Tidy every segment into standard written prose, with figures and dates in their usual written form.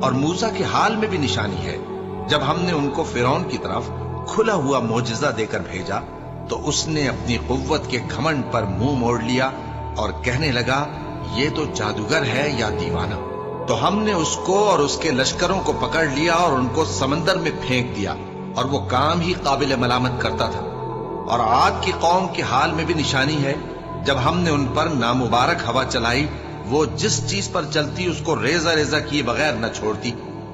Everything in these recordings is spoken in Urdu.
اور موسیٰ کے حال میں بھی نشانی ہے۔ جب ہم نے ان کو فرعون کی طرف کھلا ہوا معجزہ دے کر بھیجا تو اس نے اپنی قوت کے گھمنڈ پر منہ موڑ لیا اور کہنے لگا یہ تو جادوگر ہے یا دیوانہ۔ تو ہم نے اس کو اور اس کے لشکروں کو پکڑ لیا اور ان کو سمندر میں پھینک دیا، اور وہ کام ہی قابل ملامت کرتا تھا۔ اور عاد کی قوم کے حال میں بھی نشانی ہے، جب ہم نے ان پر نامبارک ہوا چلائی، وہ جس چیز پر چلتی اس کو ریزہ ریزہ کیے بغیر نہ چھوڑتی۔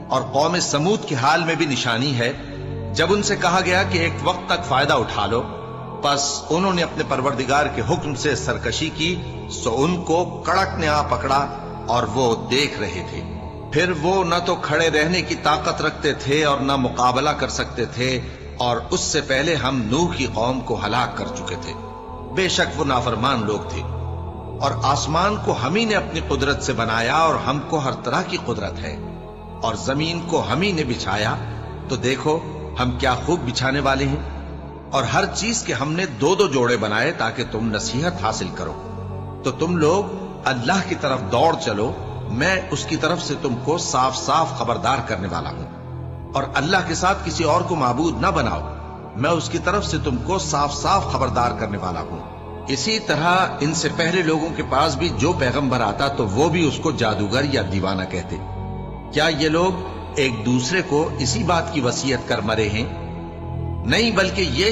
اور قوم سمود کے حال میں بھی نشانی ہے، جب ان سے کہا گیا کہ ایک وقت تک فائدہ اٹھا لو، پس انہوں نے اپنے پروردگار کے حکم سے سرکشی کی، سو ان کو کڑک نے آ پکڑا اور وہ دیکھ رہے تھے۔ پھر وہ نہ تو کھڑے رہنے کی طاقت رکھتے تھے اور نہ مقابلہ کر سکتے تھے، اور اس سے پہلے ہم نوح کی قوم کو ہلاک کر چکے تھے۔ بے شک وہ نافرمان لوگ تھے۔ اور آسمان کو ہم ہی نے اپنی قدرت سے بنایا، اور ہم کو ہر طرح کی قدرت ہے۔ اور زمین کو ہم ہی نے بچھایا، تو دیکھو ہم کیا خوب بچھانے والے ہیں۔ اور ہر چیز کے ہم نے دو دو جوڑے بنائے تاکہ تم نصیحت حاصل کرو۔ تو تم لوگ اللہ کی طرف دوڑ چلو، میں اس کی طرف سے تم کو صاف صاف خبردار کرنے والا ہوں۔ اور اللہ کے ساتھ کسی اور کو معبود نہ بناؤ، میں اس کی طرف سے تم کو صاف صاف خبردار کرنے والا ہوں۔ اسی طرح ان سے پہلے لوگوں کے پاس بھی جو پیغمبر آتا تو وہ بھی اس کو جادوگر یا دیوانہ کہتے۔ کیا یہ لوگ ایک دوسرے کو اسی بات کی وصیت کر مرے ہیں؟ نہیں، بلکہ یہ